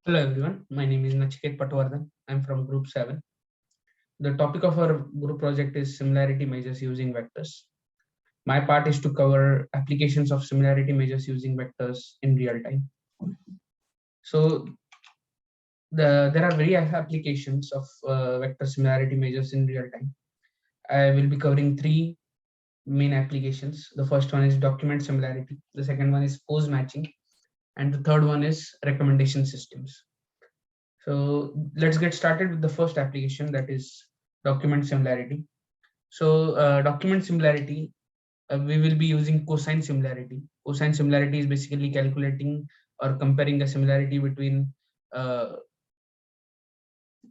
Hello everyone, my name is Nachiket Patwardhan. I'm from Group 7. The topic of our group project is similarity measures using vectors. My part is to cover applications of similarity measures using vectors in real time. So there are various applications of vector similarity measures in real time. I will be covering three main applications. The first one is document similarity. The second one is pose matching. And the third one is recommendation systems. So let's get started with the first application, that is document similarity. So document similarity, we will be using cosine similarity. Cosine similarity is basically calculating or comparing a similarity between uh,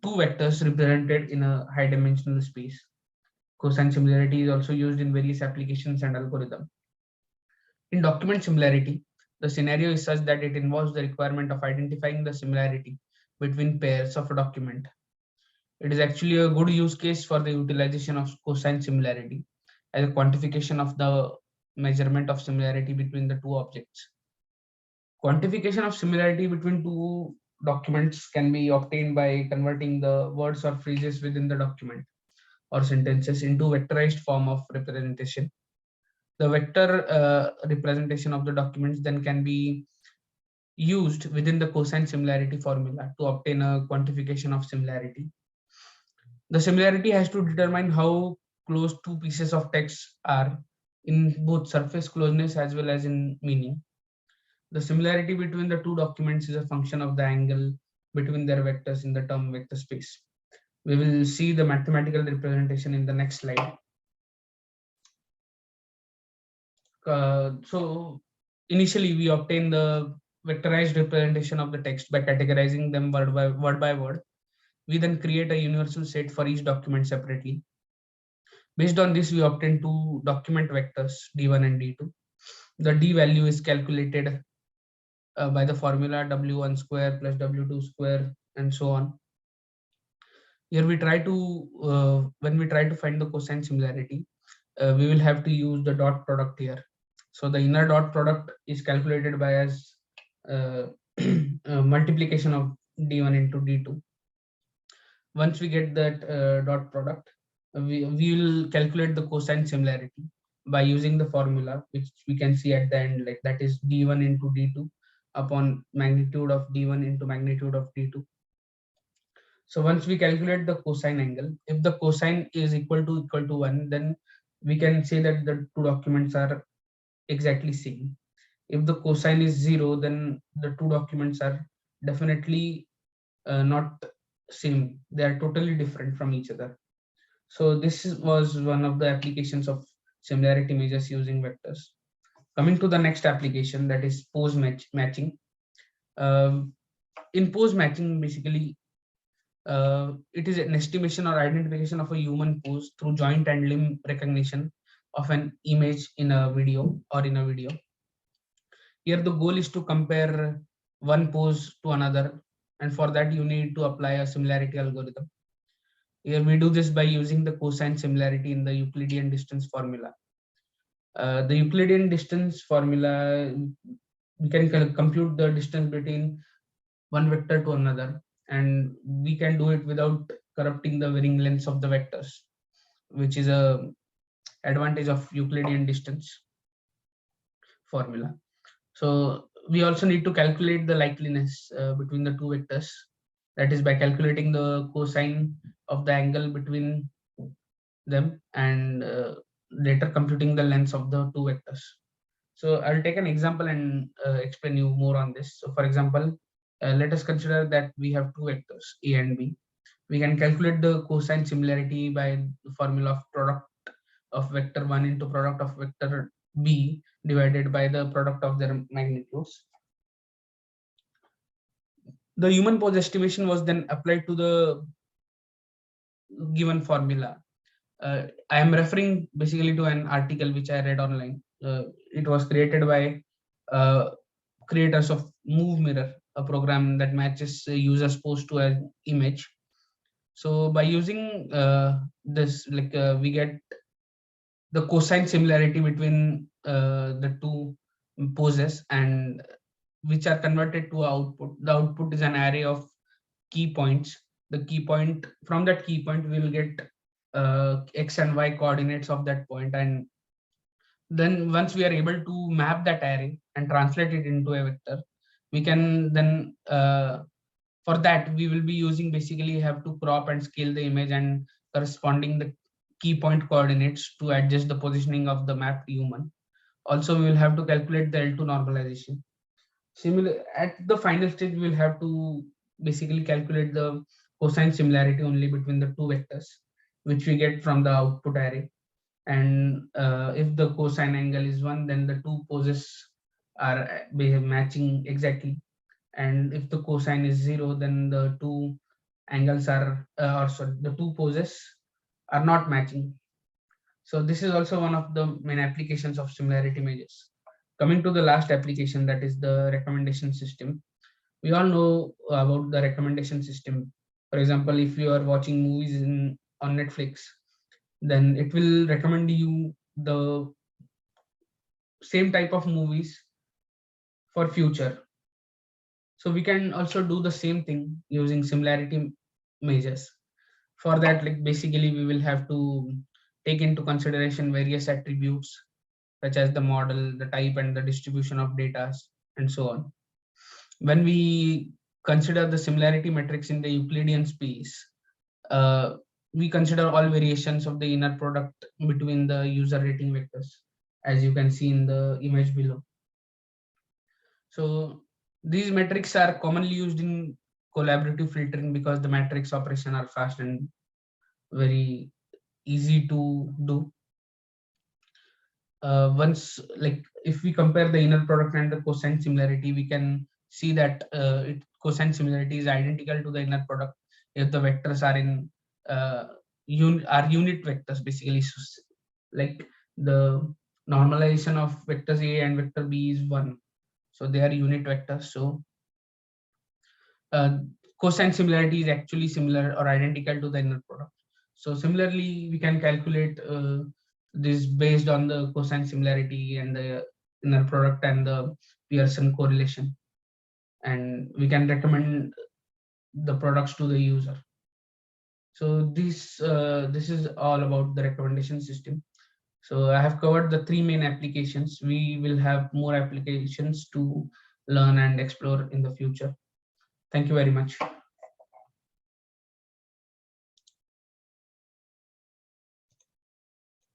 two vectors represented in a high dimensional space. Cosine similarity is also used in various applications and algorithms. In document similarity, the scenario is such that it involves the requirement of identifying the similarity between pairs of a document. It is actually a good use case for the utilization of cosine similarity as a quantification of the measurement of similarity between the two objects. Quantification of similarity between two documents can be obtained by converting the words or phrases within the document or sentences into vectorized form of representation. The vector representation of the documents then can be used within the cosine similarity formula to obtain a quantification of similarity. The similarity has to determine how close two pieces of text are in both surface closeness as well as in meaning. The similarity between the two documents is a function of the angle between their vectors in the term vector space. We will see the mathematical representation in the next slide. So initially we obtain the vectorized representation of the text by categorizing them word by word. We then create a universal set for each document separately. Based on this, we obtain two document vectors, d1 and d2. The d value is calculated by the formula w1 square plus w2 square and so on. Here we try to, when we try to find the cosine similarity, we will have to use the dot product here. So the inner dot product is calculated by as multiplication of d1 into d2. Once we get that dot product, we will calculate the cosine similarity by using the formula which we can see at the end, like that is d1 into d2 upon magnitude of d1 into magnitude of d2. So once we calculate the cosine angle, if the cosine is equal to 1, then we can say that the two documents are exactly same. If the cosine is 0, then the two documents are definitely not same. They are totally different from each other. So this was one of the applications of similarity measures using vectors. Coming to the next application, that is pose matching. In pose matching, basically, it is an estimation or identification of a human pose through joint and limb recognition of an image in a video or in a video. Here the goal is to compare one pose to another, and for that you need to apply a similarity algorithm. Here we do this by using the cosine similarity in the Euclidean distance formula. The Euclidean distance formula, we can compute the distance between one vector to another, and we can do it without corrupting the varying lengths of the vectors, which is a advantage of Euclidean distance formula. So we also need to calculate the likeliness between the two vectors, that is by calculating the cosine of the angle between them and later computing the lengths of the two vectors. So I'll take an example and explain you more on this. So for example, let us consider that we have two vectors a and b. We can calculate the cosine similarity by the formula of product of vector 1 into product of vector b divided by the product of their magnitudes. The human pose estimation was then applied to the given formula. I am referring basically to an article which I read online. It was created by uh, creators of Move Mirror, a program that matches users' pose to an image. So by using this, we get the cosine similarity between the two poses, and which are converted to output. The output is an array of key points. The key point, from that key point we will get x and y coordinates of that point, and then once we are able to map that array and translate it into a vector, we can then for that we will be using, basically have to crop and scale the image and corresponding the key point coordinates to adjust the positioning of the mapped human. Also, we will have to calculate the L2 normalization. Similar, at the final stage, we will have to basically calculate the cosine similarity only between the two vectors, which we get from the output array. And if the cosine angle is 1, then the two poses are matching exactly. And if the cosine is 0, then the two angles are or sorry, the two poses are not matching. So this is also one of the main applications of similarity measures. Coming to the last application, that is the recommendation system. We all know about the recommendation system. For example, if you are watching movies on Netflix, then it will recommend you the same type of movies for future. So we can also do the same thing using similarity measures. For that, like basically we will have to take into consideration various attributes such as the model, the type, and the distribution of data, and so on. When we consider the similarity metrics in the Euclidean space, we consider all variations of the inner product between the user rating vectors, as you can see in the image below. So these metrics are commonly used in collaborative filtering because the matrix operation are fast and very easy to do. Once, like if we compare the inner product and the cosine similarity, we can see that cosine similarity is identical to the inner product if the vectors are in are unit vectors, basically. So, like the normalization of vectors A and vector B is 1, so they are unit vectors. So cosine similarity is actually similar or identical to the inner product. So similarly, we can calculate this based on the cosine similarity and the inner product and the Pearson correlation, and we can recommend the products to the user. So this is all about the recommendation system. So I have covered the three main applications. We will have more applications to learn and explore in the future. Thank you very much.